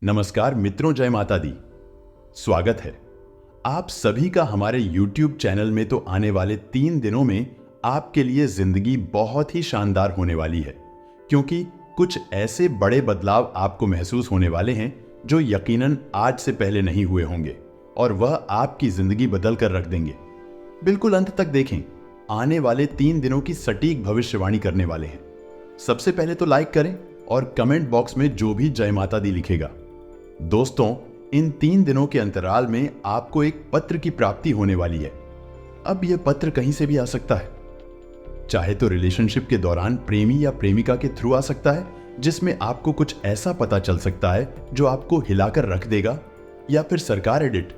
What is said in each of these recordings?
नमस्कार मित्रों, जय माता दी। स्वागत है आप सभी का हमारे YouTube चैनल में। तो आने वाले 3 दिनों में आपके लिए जिंदगी बहुत ही शानदार होने वाली है, क्योंकि कुछ ऐसे बड़े बदलाव आपको महसूस होने वाले हैं जो यकीनन आज से पहले नहीं हुए होंगे, और वह आपकी जिंदगी बदल कर रख देंगे। बिल्कुल अंत तक देखें, आने वाले 3 दिनों की सटीक भविष्यवाणी करने वाले हैं। सबसे पहले तो लाइक करें और कमेंट बॉक्स में जो भी जय माता दी लिखेगा। दोस्तों, इन 3 दिनों के अंतराल में आपको एक पत्र की प्राप्ति होने वाली है। अब यह पत्र कहीं से भी आ सकता है, चाहे तो रिलेशनशिप के दौरान प्रेमी या प्रेमिका के थ्रू आ सकता है, जिसमें आपको कुछ ऐसा पता चल सकता है जो आपको हिलाकर रख देगा, या फिर सरकार एडिट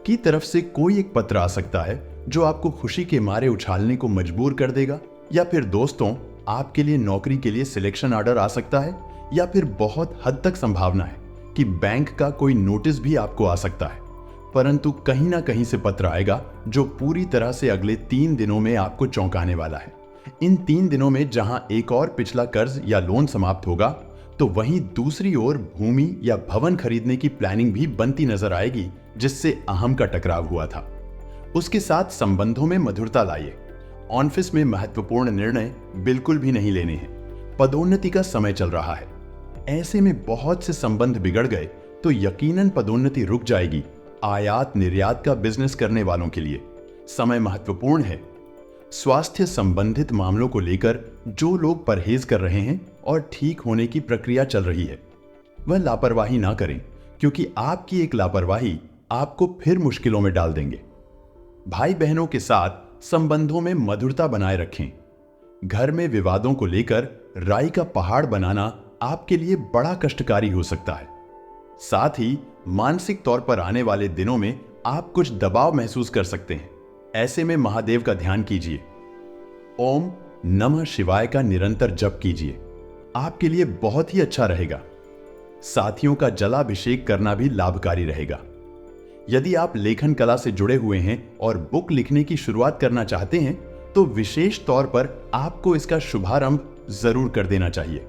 की तरफ से कोई एक पत्र आ सकता है जो आपको खुशी के मारे उछालने को मजबूर कर देगा, या फिर दोस्तों आपके लिए नौकरी के लिए सिलेक्शन ऑर्डर आ सकता है, या फिर बहुत हद तक संभावना है कि बैंक का कोई नोटिस भी आपको आ सकता है। परंतु कहीं ना कहीं से पत्र आएगा जो पूरी तरह से अगले 3 दिनों में आपको चौंकाने वाला है। इन 3 दिनों में जहां एक और पिछला कर्ज या लोन समाप्त होगा, तो वहीं दूसरी ओर भूमि या भवन खरीदने की प्लानिंग भी बनती नजर आएगी, जिससे अहम का टकराव हुआ था। उसके साथ संबंधों में मधुरता लाइए। ऑफिस में महत्वपूर्ण निर्णय बिल्कुल भी नहीं लेने हैं। पदोन्नति का समय चल रहा है। ऐसे में बहुत से संबंध बिगड़ गए तो यकीनन पदोन्नति रुक जाएगी। आयात निर्यात का बिजनेस करने वालों के लिए समय महत्वपूर्ण है। स्वास्थ्य संबंधित मामलों को लेकर जो लोग परहेज कर रहे हैं और ठीक होने की प्रक्रिया चल रही है, वह लापरवाही ना करें, क्योंकि आपकी एक लापरवाही आपको फिर मुश्किलों में डाल देंगे। भाई बहनों के साथ संबंधों में मधुरता बनाए रखें। घर में विवादों को लेकर राई का पहाड़ बनाना आपके लिए बड़ा कष्टकारी हो सकता है। साथ ही मानसिक तौर पर आने वाले दिनों में आप कुछ दबाव महसूस कर सकते हैं। ऐसे में महादेव का ध्यान कीजिए। ओम नमः शिवाय का निरंतर जप कीजिए, आपके लिए बहुत ही अच्छा रहेगा। साथियों का जलाभिषेक करना भी लाभकारी रहेगा। यदि आप लेखन कला से जुड़े हुए हैं और बुक लिखने की शुरुआत करना चाहते हैं, तो विशेष तौर पर आपको इसका शुभारंभ जरूर कर देना चाहिए।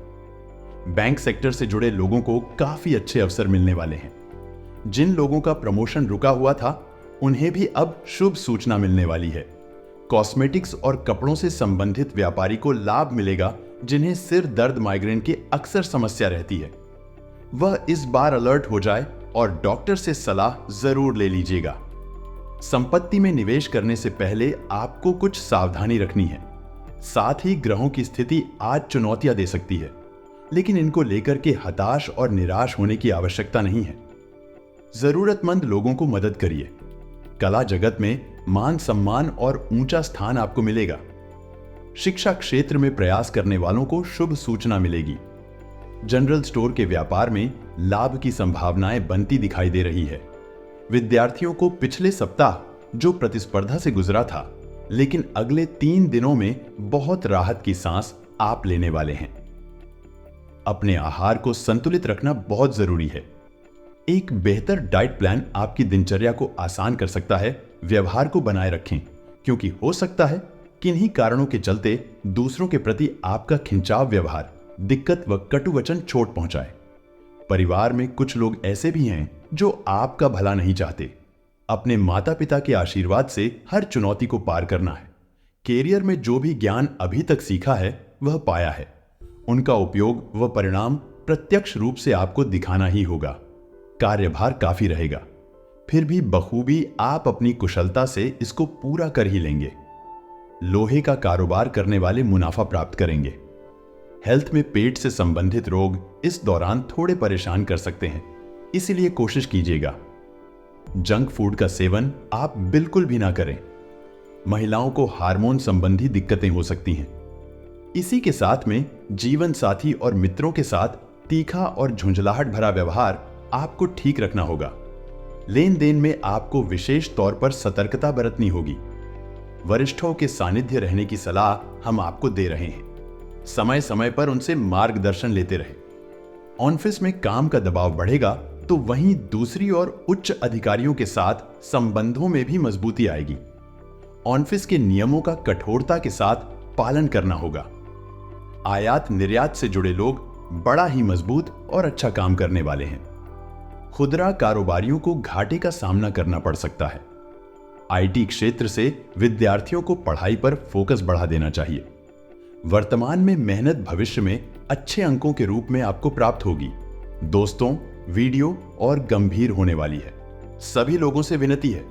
बैंक सेक्टर से जुड़े लोगों को काफी अच्छे अवसर मिलने वाले हैं। जिन लोगों का प्रमोशन रुका हुआ था, उन्हें भी अब शुभ सूचना मिलने वाली है। कॉस्मेटिक्स और कपड़ों से संबंधित व्यापारी को लाभ मिलेगा, जिन्हें सिर दर्द माइग्रेन की अक्सर समस्या रहती है। वह इस बार अलर्ट हो जाए और डॉक्टर से सलाह जरूर ले लीजिएगा। संपत्ति में निवेश करने से पहले आपको कुछ सावधानी रखनी है। साथ ही ग्रहों की स्थिति आज चुनौतियां दे सकती है, लेकिन इनको लेकर के हताश और निराश होने की आवश्यकता नहीं है। जरूरतमंद लोगों को मदद करिए। कला जगत में मान सम्मान और ऊंचा स्थान आपको मिलेगा। शिक्षा क्षेत्र में प्रयास करने वालों को शुभ सूचना मिलेगी। जनरल स्टोर के व्यापार में लाभ की संभावनाएं बनती दिखाई दे रही है। विद्यार्थियों को पिछले सप्ताह जो प्रतिस्पर्धा से गुजरा था, लेकिन अगले 3 दिनों में बहुत राहत की सांस आप लेने वाले हैं। अपने आहार को संतुलित रखना बहुत जरूरी है। एक बेहतर डाइट प्लान आपकी दिनचर्या को आसान कर सकता है। व्यवहार को बनाए रखें, क्योंकि हो सकता है किन्हीं कारणों के चलते दूसरों के प्रति आपका खिंचाव व्यवहार दिक्कत व कटु वचन चोट पहुंचाए। परिवार में कुछ लोग ऐसे भी हैं जो आपका भला नहीं चाहते। अपने माता पिता के आशीर्वाद से हर चुनौती को पार करना है। कैरियर में जो भी ज्ञान अभी तक सीखा है, वह पाया है। उनका उपयोग व परिणाम प्रत्यक्ष रूप से आपको दिखाना ही होगा। कार्यभार काफी रहेगा, फिर भी बखूबी आप अपनी कुशलता से इसको पूरा कर ही लेंगे। लोहे का कारोबार करने वाले मुनाफा प्राप्त करेंगे। हेल्थ में पेट से संबंधित रोग इस दौरान थोड़े परेशान कर सकते हैं, इसीलिए कोशिश कीजिएगा। जंक फूड का सेवन आप बिल्कुल भी ना करें। महिलाओं को हार्मोन संबंधी दिक्कतें हो सकती हैं। इसी के साथ में जीवन साथी और मित्रों के साथ तीखा और झुंझलाहट भरा व्यवहार आपको ठीक रखना होगा। लेन देन में आपको विशेष तौर पर सतर्कता बरतनी होगी। वरिष्ठों के सानिध्य रहने की सलाह हम आपको दे रहे हैं। समय समय पर उनसे मार्गदर्शन लेते रहे। ऑफिस में काम का दबाव बढ़ेगा, तो वहीं दूसरी ओर उच्च अधिकारियों के साथ संबंधों में भी मजबूती आएगी। ऑफिस के नियमों का कठोरता के साथ पालन करना होगा। आयात निर्यात से जुड़े लोग बड़ा ही मजबूत और अच्छा काम करने वाले हैं। खुदरा कारोबारियों को घाटे का सामना करना पड़ सकता है। आईटी क्षेत्र से विद्यार्थियों को पढ़ाई पर फोकस बढ़ा देना चाहिए। वर्तमान में मेहनत भविष्य में अच्छे अंकों के रूप में आपको प्राप्त होगी। दोस्तों, वीडियो और गंभीर होने वाली है। सभी लोगों से विनती है,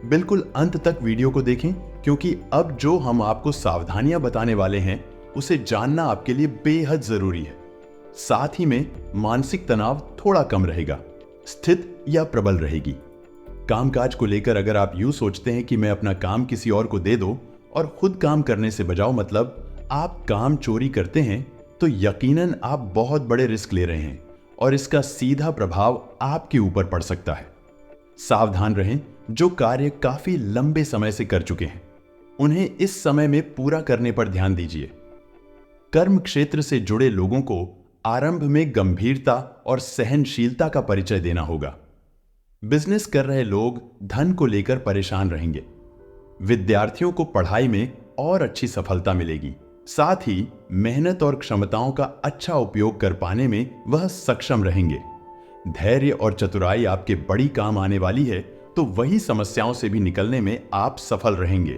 बिल्कुल अंत तक वीडियो को देखें, क्योंकि अब जो हम आपको सावधानियां बताने वाले हैं उसे जानना आपके लिए बेहद जरूरी है। साथ ही में मानसिक तनाव थोड़ा कम रहेगा, स्थित या प्रबल रहेगी। कामकाज को लेकर अगर आप यूं सोचते हैं कि मैं अपना काम किसी और को दे दो और खुद काम करने से बजाओ, मतलब आप काम चोरी करते हैं, तो यकीनन आप बहुत बड़े रिस्क ले रहे हैं और इसका सीधा प्रभाव आपके ऊपर पड़ सकता है। सावधान रहें। जो कार्य काफी लंबे समय से कर चुके हैं उन्हें इस समय में पूरा करने पर ध्यान दीजिए। कर्म क्षेत्र से जुड़े लोगों को आरंभ में गंभीरता और सहनशीलता का परिचय देना होगा। बिजनेस कर रहे लोग धन को लेकर परेशान रहेंगे। विद्यार्थियों को पढ़ाई में और अच्छी सफलता मिलेगी। साथ ही मेहनत और क्षमताओं का अच्छा उपयोग कर पाने में वह सक्षम रहेंगे। धैर्य और चतुराई आपके बड़ी काम आने वाली है, तो वही समस्याओं से भी निकलने में आप सफल रहेंगे।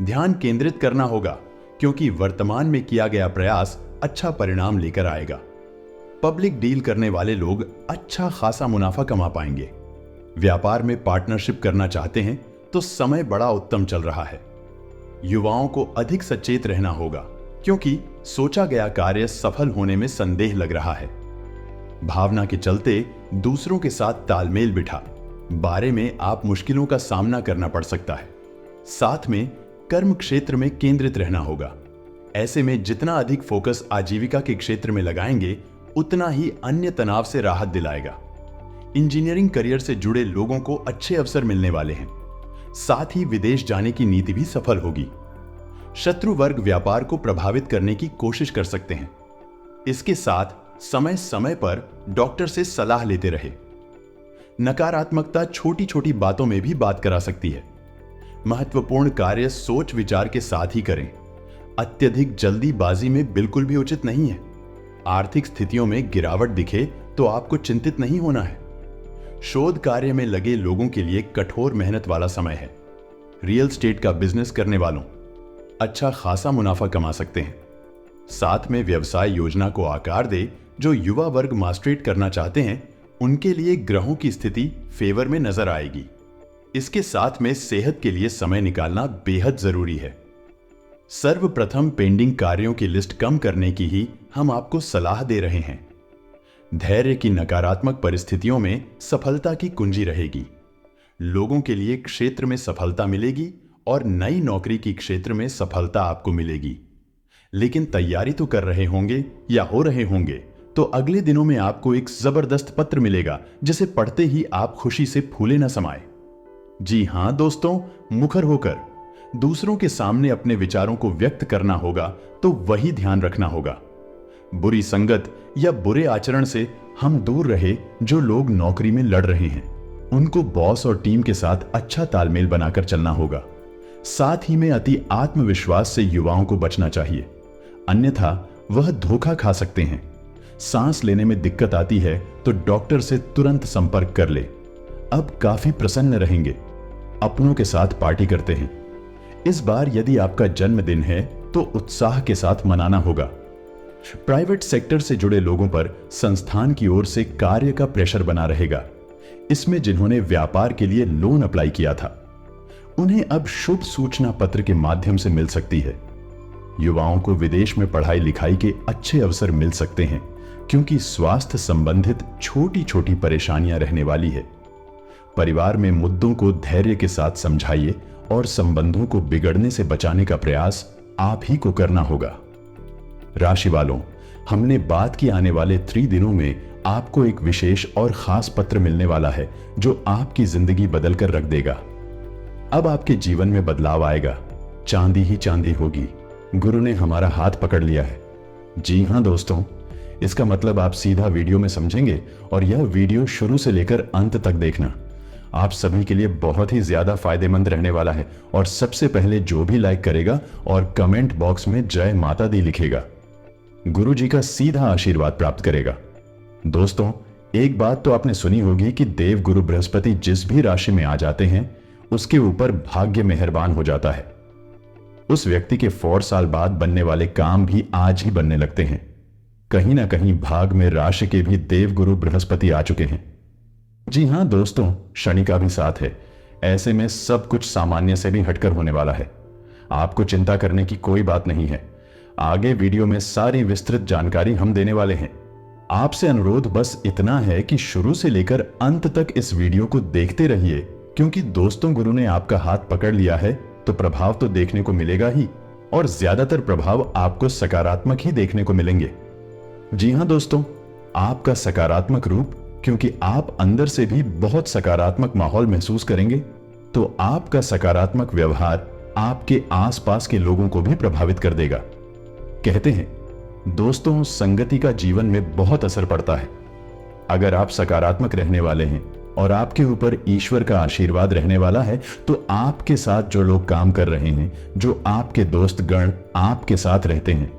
ध्यान केंद्रित करना होगा, क्योंकि वर्तमान में किया गया प्रयास अच्छा परिणाम लेकर आएगा। पब्लिक डील करने वाले लोग अच्छा खासा मुनाफा कमा पाएंगे। व्यापार में पार्टनरशिप करना चाहते हैं तो समय बड़ा उत्तम चल रहा है। युवाओं को अधिक सचेत रहना होगा, क्योंकि सोचा गया कार्य सफल होने में संदेह लग रहा है। भावना के चलते दूसरों के साथ तालमेल बिठा बारे में आप मुश्किलों का सामना करना पड़ सकता है। साथ में कर्म क्षेत्र में केंद्रित रहना होगा। ऐसे में जितना अधिक फोकस आजीविका के क्षेत्र में लगाएंगे, उतना ही अन्य तनाव से राहत दिलाएगा। इंजीनियरिंग करियर से जुड़े लोगों को अच्छे अवसर मिलने वाले हैं। साथ ही विदेश जाने की नीति भी सफल होगी। शत्रु वर्ग व्यापार को प्रभावित करने की कोशिश कर सकते हैं। इसके साथ समय समय पर डॉक्टर से सलाह लेते रहे। नकारात्मकता छोटी छोटी बातों में भी बात करा सकती है। महत्वपूर्ण कार्य सोच विचार के साथ ही करें। अत्यधिक जल्दीबाजी में बिल्कुल भी उचित नहीं है। आर्थिक स्थितियों में गिरावट दिखे तो आपको चिंतित नहीं होना है। शोध कार्य में लगे लोगों के लिए कठोर मेहनत वाला समय है। रियल एस्टेट का बिजनेस करने वालों अच्छा खासा मुनाफा कमा सकते हैं। साथ में व्यवसाय योजना को आकार दे। जो युवा वर्ग मास्टरेट करना चाहते हैं उनके लिए ग्रहों की स्थिति फेवर में नजर आएगी। इसके साथ में सेहत के लिए समय निकालना बेहद जरूरी है। सर्वप्रथम पेंडिंग कार्यों की लिस्ट कम करने की ही हम आपको सलाह दे रहे हैं। धैर्य की नकारात्मक परिस्थितियों में सफलता की कुंजी रहेगी। लोगों के लिए क्षेत्र में सफलता मिलेगी और नई नौकरी की क्षेत्र में सफलता आपको मिलेगी। लेकिन तैयारी तो कर रहे होंगे या हो रहे होंगे, तो अगले दिनों में आपको एक जबरदस्त पत्र मिलेगा जिसे पढ़ते ही आप खुशी से फूले न समाए। जी हां दोस्तों, मुखर होकर दूसरों के सामने अपने विचारों को व्यक्त करना होगा, तो वही ध्यान रखना होगा। बुरी संगत या बुरे आचरण से हम दूर रहे। जो लोग नौकरी में लड़ रहे हैं उनको बॉस और टीम के साथ अच्छा तालमेल बनाकर चलना होगा। साथ ही में अति आत्मविश्वास से युवाओं को बचना चाहिए, अन्यथा वह धोखा खा सकते हैं। सांस लेने में दिक्कत आती है तो डॉक्टर से तुरंत संपर्क कर ले। अब काफी प्रसन्न रहेंगे। अपनों के साथ पार्टी करते हैं। इस बार यदि आपका जन्मदिन है तो उत्साह के साथ मनाना होगा। प्राइवेट सेक्टर से जुड़े लोगों पर संस्थान की ओर से कार्य का प्रेशर बना रहेगा। इसमें जिन्होंने व्यापार के लिए लोन अप्लाई किया था उन्हें अब शुभ सूचना पत्र के माध्यम से मिल सकती है। युवाओं को विदेश में पढ़ाई लिखाई के अच्छे अवसर मिल सकते हैं, क्योंकि स्वास्थ्य संबंधित छोटी छोटी परेशानियां रहने वाली है। परिवार में मुद्दों को धैर्य के साथ समझाइए और संबंधों को बिगड़ने से बचाने का प्रयास आप ही को करना होगा। राशि वालों, हमने बात की आने वाले 3 दिनों में आपको एक विशेष और खास पत्र मिलने वाला है जो आपकी जिंदगी बदल कर रख देगा। अब आपके जीवन में बदलाव आएगा। चांदी ही चांदी होगी। गुरु ने हमारा हाथ पकड़ लिया है। जी हां दोस्तों, इसका मतलब आप सीधा वीडियो में समझेंगे और यह वीडियो शुरू से लेकर अंत तक देखना। आप सभी के लिए बहुत ही ज्यादा फायदेमंद रहने वाला है। और सबसे पहले जो भी लाइक करेगा और कमेंट बॉक्स में जय माता दी लिखेगा, गुरु जी का सीधा आशीर्वाद प्राप्त करेगा। दोस्तों, एक बात तो आपने सुनी होगी कि देव गुरु बृहस्पति जिस भी राशि में आ जाते हैं उसके ऊपर भाग्य मेहरबान हो जाता है। उस व्यक्ति के 4 साल बाद बनने वाले काम भी आज ही बनने लगते हैं। कहीं ना कहीं भाग में राशि के भी देव गुरु बृहस्पति आ चुके हैं। जी हां दोस्तों, शनि का भी साथ है। ऐसे में सब कुछ सामान्य से भी हटकर होने वाला है। आपको चिंता करने की कोई बात नहीं है। आगे वीडियो में सारी विस्तृत जानकारी हम देने वाले हैं। आपसे अनुरोध बस इतना है कि शुरू से लेकर अंत तक इस वीडियो को देखते रहिए, क्योंकि दोस्तों गुरु ने आपका हाथ पकड़ लिया है तो प्रभाव तो देखने को मिलेगा ही, और ज्यादातर प्रभाव आपको सकारात्मक ही देखने को मिलेंगे। जी हां दोस्तों, आपका सकारात्मक रूप, क्योंकि आप अंदर से भी बहुत सकारात्मक माहौल महसूस करेंगे, तो आपका सकारात्मक व्यवहार आपके आसपास के लोगों को भी प्रभावित कर देगा। कहते हैं दोस्तों, संगति का जीवन में बहुत असर पड़ता है। अगर आप सकारात्मक रहने वाले हैं और आपके ऊपर ईश्वर का आशीर्वाद रहने वाला है, तो आपके साथ जो लोग काम कर रहे हैं, जो आपके दोस्त गण आपके साथ रहते हैं,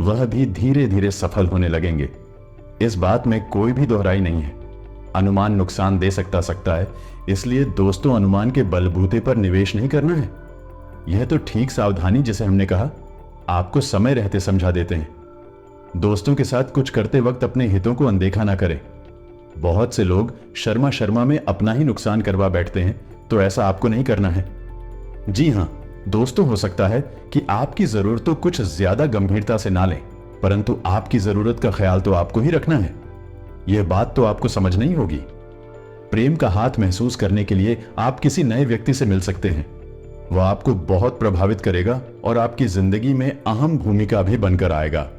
वह भी धीरे धीरे सफल होने लगेंगे। इस बात में कोई भी दोहराई नहीं है। अनुमान नुकसान दे सकता है, इसलिए दोस्तों अनुमान के बलबूते पर निवेश नहीं करना है। यह तो ठीक सावधानी, जिसे हमने कहा, आपको समय रहते समझा देते हैं। दोस्तों के साथ कुछ करते वक्त अपने हितों को अनदेखा ना करें। बहुत से लोग शर्मा में अपना ही नुकसान करवा बैठते हैं, तो ऐसा आपको नहीं करना है। जी हां दोस्तों, हो सकता है कि आपकी जरूरतों कुछ ज्यादा गंभीरता से ना लें, परंतु आपकी जरूरत का ख्याल तो आपको ही रखना है। यह बात तो आपको समझनी ही होगी। प्रेम का हाथ महसूस करने के लिए आप किसी नए व्यक्ति से मिल सकते हैं। वह आपको बहुत प्रभावित करेगा और आपकी जिंदगी में अहम भूमिका भी बनकर आएगा।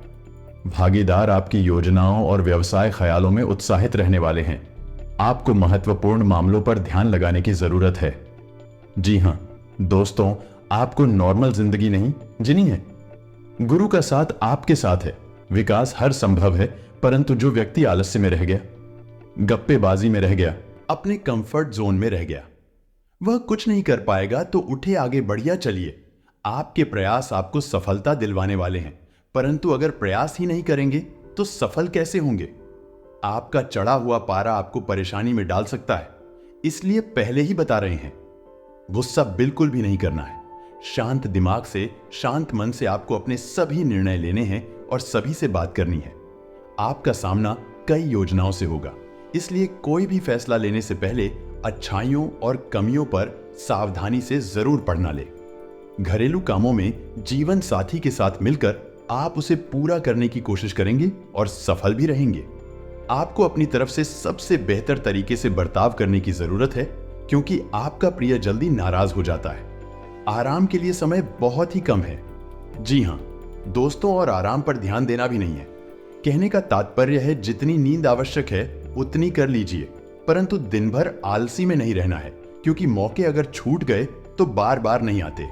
भागीदार आपकी योजनाओं और व्यवसाय ख्यालों में उत्साहित रहने वाले हैं। आपको महत्वपूर्ण मामलों पर ध्यान लगाने की जरूरत है। जी हां दोस्तों, आपको नॉर्मल जिंदगी नहीं जीनी है। गुरु का साथ आपके साथ है। विकास हर संभव है, परंतु जो व्यक्ति आलस्य में रह गया, गप्पेबाजी में रह गया, अपने कंफर्ट जोन में रह गया, वह कुछ नहीं कर पाएगा। तो उठे, आगे बढ़िया चलिए। आपके प्रयास आपको सफलता दिलवाने वाले हैं, परंतु अगर प्रयास ही नहीं करेंगे तो सफल कैसे होंगे? आपका चढ़ा हुआ पारा आपको परेशानी में डाल सकता है, इसलिए पहले ही बता रहे हैं, गुस्सा बिल्कुल भी नहीं करना है। शांत दिमाग से, शांत मन से आपको अपने सभी निर्णय लेने हैं और सभी से बात करनी है। आपका सामना कई योजनाओं से होगा, इसलिए कोई भी फैसला लेने से पहले अच्छाइयों और कमियों पर सावधानी से जरूर पढ़ना ले। घरेलू कामों में जीवन साथी के साथ मिलकर आप उसे पूरा करने की कोशिश करेंगे और सफल भी रहेंगे। आपको अपनी तरफ से सबसे बेहतर तरीके से बर्ताव करने की जरूरत है, क्योंकि आपका प्रिय जल्दी नाराज हो जाता है। आराम के लिए समय बहुत ही कम है। जी हां दोस्तों, और आराम पर ध्यान देना भी नहीं है। कहने का तात्पर्य है, जितनी नींद आवश्यक है उतनी कर लीजिए, परंतु दिन भर आलसी में नहीं रहना है, क्योंकि मौके अगर छूट गए तो बार बार नहीं आते।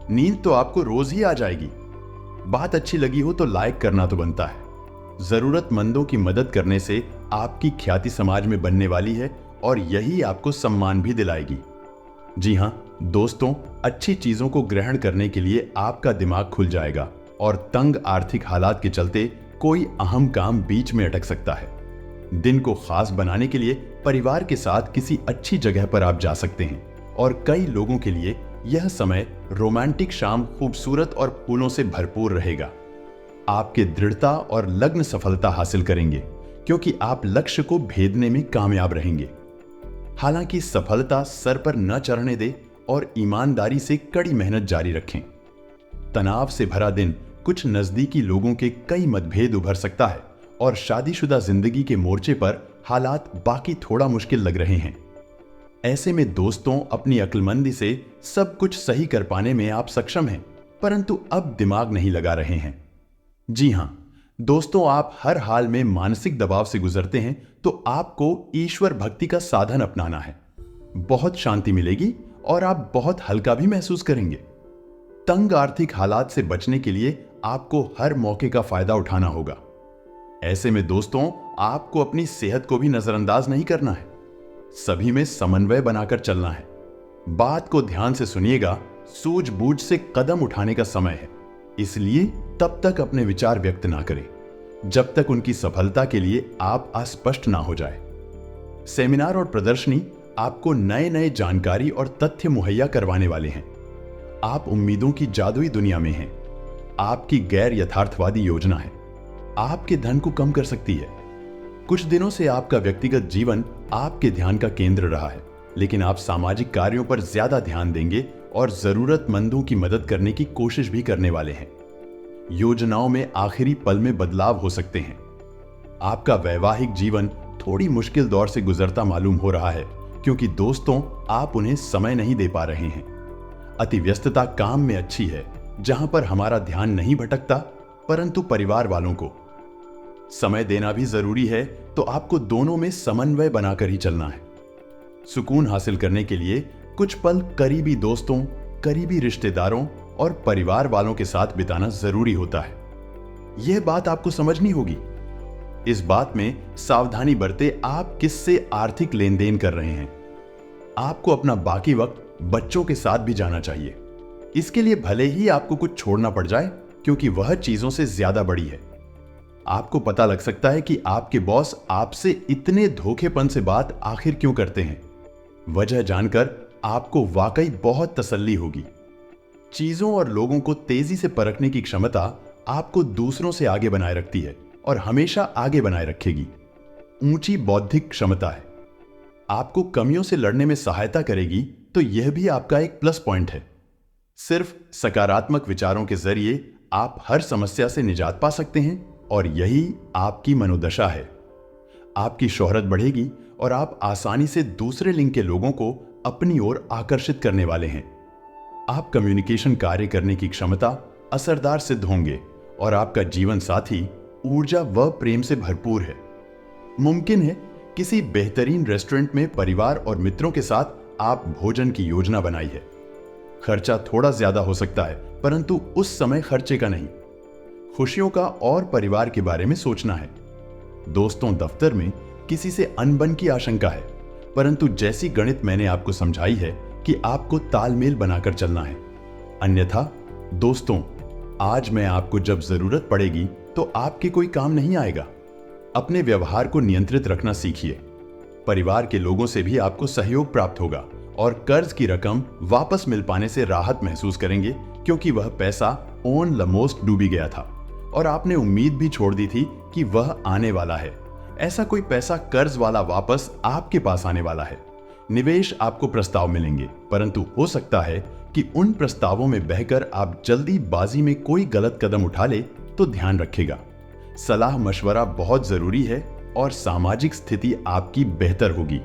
नींद तो आपको रोज ही आ जाएगी। बात अच्छी लगी हो तो लाइक करना तो बनता है। जरूरतमंदों की मदद करने से आपकी ख्याति समाज में बनने वाली है और यही आपको सम्मान भी दिलाएगी। जी हां दोस्तों, अच्छी चीजों को ग्रहण करने के लिए आपका दिमाग खुल जाएगा और तंग आर्थिक हालात के चलते कोई अहम काम बीच में अटक सकता है। दिन को खास बनाने के लिए परिवार के साथ किसी अच्छी जगह पर आप जा सकते हैं, और कई लोगों के लिए यह समय रोमांटिक शाम खूबसूरत और फूलों से भरपूर रहेगा। आपके दृढ़ता और लग्न सफलता हासिल करेंगे, क्योंकि आप लक्ष्य को भेदने में कामयाब रहेंगे। हालांकि सफलता सर पर न चढ़ने दे और ईमानदारी से कड़ी मेहनत जारी रखें। तनाव से भरा दिन, कुछ नजदीकी लोगों के कई मतभेद उभर सकता है और शादीशुदा जिंदगी के मोर्चे पर हालात बाकी थोड़ा मुश्किल लग रहे हैं। ऐसे में दोस्तों, अपनी अक्लमंदी से सब कुछ सही कर पाने में आप सक्षम हैं, परंतु अब दिमाग नहीं लगा रहे हैं। जी हां दोस्तों, आप हर हाल में मानसिक दबाव से गुजरते हैं, तो आपको ईश्वर भक्ति का साधन अपनाना है। बहुत शांति मिलेगी और आप बहुत हल्का भी महसूस करेंगे। तंग आर्थिक हालात से बचने के लिए आपको हर मौके का फायदा उठाना होगा। ऐसे में दोस्तों, आपको अपनी सेहत को भी नजरअंदाज नहीं करना है। सभी में समन्वय बनाकर चलना है। बात को ध्यान से सुनिएगा। सूझबूझ से कदम उठाने का समय है, इसलिए तब तक अपने विचार व्यक्त ना करें जब तक उनकी सफलता के लिए आप अस्पष्ट ना हो जाए। सेमिनार और प्रदर्शनी आपको नए नए जानकारी और तथ्य मुहैया करवाने वाले हैं। आप उम्मीदों की जादुई दुनिया में हैं। आपकी गैर यथार्थवादी योजना है आपके धन को कम कर सकती है। कुछ दिनों से आपका व्यक्तिगत जीवन आपके ध्यान का केंद्र रहा है, लेकिन आप सामाजिक कार्यों पर ज्यादा ध्यान देंगे और जरूरतमंदों की मदद करने की कोशिश भी करने वाले हैं। योजनाओं में आखिरी पल में बदलाव हो सकते हैं। आपका वैवाहिक जीवन थोड़ी मुश्किल दौर से गुजरता मालूम हो रहा है, क्योंकि दोस्तों आप उन्हें समय नहीं दे पा रहे हैं। अति व्यस्तता काम में अच्छी है, जहां पर हमारा ध्यान नहीं भटकता, परंतु परिवार वालों को समय देना भी जरूरी है, तो आपको दोनों में समन्वय बनाकर ही चलना है। सुकून हासिल करने के लिए कुछ पल करीबी दोस्तों, करीबी रिश्तेदारों और परिवार वालों के साथ बिताना जरूरी होता है। यह बात आपको समझनी होगी। इस बात में सावधानी बरते आप किससे आर्थिक लेन देन कर रहे हैं। आपको अपना बाकी वक्त बच्चों के साथ भी जाना चाहिए। इसके लिए भले ही आपको कुछ छोड़ना पड़ जाए, क्योंकि वह चीजों से ज्यादा बड़ी है। आपको पता लग सकता है कि आपके बॉस आपसे इतने धोखेपन से बात आखिर क्यों करते हैं। वजह जानकर आपको वाकई बहुत तसल्ली होगी। चीजों और लोगों को तेजी से परखने की क्षमता आपको दूसरों से आगे बनाए रखती है और हमेशा आगे बनाए रखेगी। ऊंची बौद्धिक क्षमता है, आपको कमियों से लड़ने में सहायता करेगी, तो यह भी आपका एक प्लस पॉइंट है। सिर्फ सकारात्मक विचारों के जरिए आप हर समस्या से निजात पा सकते हैं और यही आपकी मनोदशा है। आपकी शोहरत बढ़ेगी और आप आसानी से दूसरे लिंग के लोगों को अपनी ओर आकर्षित करने वाले हैं। आप कम्युनिकेशन कार्य करने की क्षमता असरदार सिद्ध होंगे और आपका जीवन साथी ऊर्जा व प्रेम से भरपूर है। मुमकिन है किसी बेहतरीन रेस्टोरेंट में परिवार और मित्रों के साथ आप भोजन की योजना बनाई है। खर्चा थोड़ा ज्यादा हो सकता है, परंतु उस समय खर्चे का नहीं, खुशियों का और परिवार के बारे में सोचना है। दोस्तों, दफ्तर में किसी से अनबन की आशंका है, परंतु जैसी गणित मैंने आपको समझाई है कि आपको तालमेल बनाकर चलना है। अन्यथा दोस्तों, आज मैं आपको जब जरूरत पड़ेगी तो आपके कोई काम नहीं आएगा। अपने व्यवहार को नियंत्रित रखना सीखिए। परिवार के लोगों से भी आपको सहयोग प्राप्त होगा और कर्ज की रकम वापस मिल पाने से राहत महसूस करेंगे, क्योंकि वह पैसा ऑन लमोस्ट डूबी गया था और आपने उम्मीद भी छोड़ दी थी कि वह आने वाला है। ऐसा कोई पैसा कर्ज वाला वापस आपके पास आने वाला है। निवेश आपको प्रस्ताव मिलेंगे, परंतु हो सकता है कि उन प्रस्तावों में बहकर आप जल्दीबाजी में कोई गलत कदम उठा ले, तो ध्यान रखिएगा। सलाह मशवरा बहुत जरूरी है और सामाजिक स्थिति आपकी बेहतर होगी।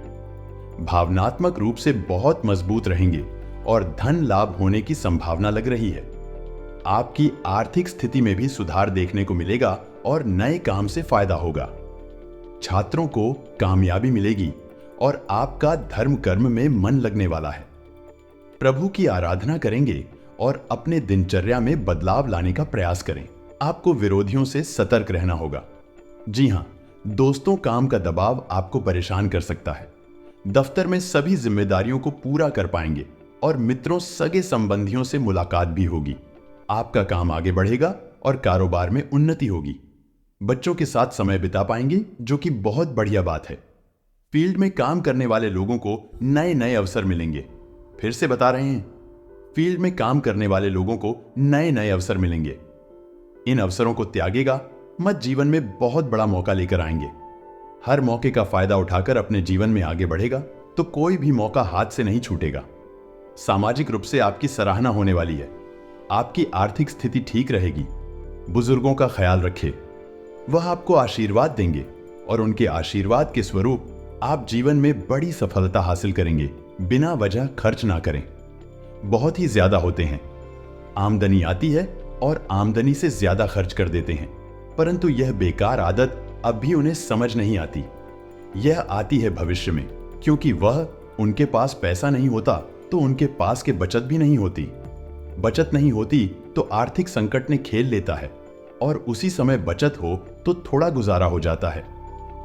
भावनात्मक रूप से बहुत मजबूत रहेंगे और धन लाभ होने की संभावना लग रही है। आपकी आर्थिक स्थिति में भी सुधार देखने को मिलेगा और नए काम से फायदा होगा। छात्रों को कामयाबी मिलेगी और आपका धर्म कर्म में मन लगने वाला है। प्रभु की आराधना करेंगे और अपने दिनचर्या में बदलाव लाने का प्रयास करें। आपको विरोधियों से सतर्क रहना होगा। जी हां, दोस्तों, काम का दबाव आपको परेशान कर सकता है। दफ्तर में सभी जिम्मेदारियों को पूरा कर पाएंगे और मित्रों, सगे संबंधियों से मुलाकात भी होगी। आपका काम आगे बढ़ेगा और कारोबार में उन्नति होगी। बच्चों के साथ समय बिता पाएंगे, जो कि बहुत बढ़िया बात है। फील्ड में काम करने वाले लोगों को नए नए अवसर मिलेंगे। फिर से बता रहे हैं, फील्ड में काम करने वाले लोगों को नए नए अवसर मिलेंगे। इन अवसरों को त्यागेगा मत, जीवन में बहुत बड़ा मौका लेकर आएंगे। हर मौके का फायदा उठाकर अपने जीवन में आगे बढ़ेगा, तो कोई भी मौका हाथ से नहीं छूटेगा। सामाजिक रूप से आपकी सराहना होने वाली है। आपकी आर्थिक स्थिति ठीक रहेगी। बुजुर्गों का ख्याल रखें, वह आपको आशीर्वाद देंगे और उनके आशीर्वाद के स्वरूप आप जीवन में बड़ी सफलता हासिल करेंगे। बिना वजह खर्च ना करें, बहुत ही ज्यादा होते हैं। आमदनी आती है और आमदनी से ज्यादा खर्च कर देते हैं, परंतु यह बेकार आदत अब भी उन्हें समझ नहीं आती। यह आती है भविष्य में, क्योंकि वह उनके पास पैसा नहीं होता तो उनके पास के बचत भी नहीं होती। बचत नहीं होती तो आर्थिक संकट ने खेल लेता है और उसी समय बचत हो तो थोड़ा गुजारा हो जाता है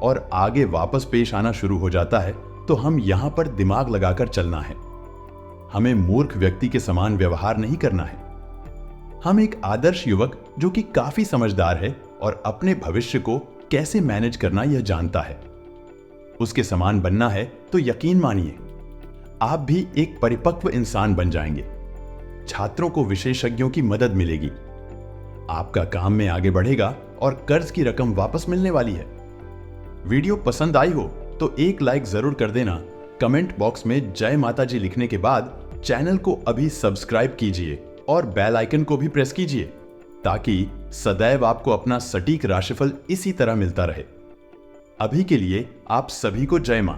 और आगे वापस पेश आना शुरू हो जाता है। तो हम यहां पर दिमाग लगाकर चलना है। हमें मूर्ख व्यक्ति के समान व्यवहार नहीं करना है। हम एक आदर्श युवक जो कि काफी समझदार है और अपने भविष्य को कैसे मैनेज करना यह जानता है। उसके समान बनना है तो यकीन मानिए आप भी एक परिपक्व इंसान बन जाएंगे। छात्रों को विशेषज्ञों की मदद मिलेगी, आपका काम में आगे बढ़ेगा और कर्ज की रकम वापस मिलने वाली है। वीडियो पसंद आई हो तो एक लाइक जरूर कर देना। कमेंट बॉक्स में जय माता जी लिखने के बाद चैनल को अभी सब्सक्राइब कीजिए और बेल आइकन को भी प्रेस कीजिए ताकि सदैव आपको अपना सटीक राशिफल इसी तरह मिलता रहे। अभी के लिए आप सभी को जय मां।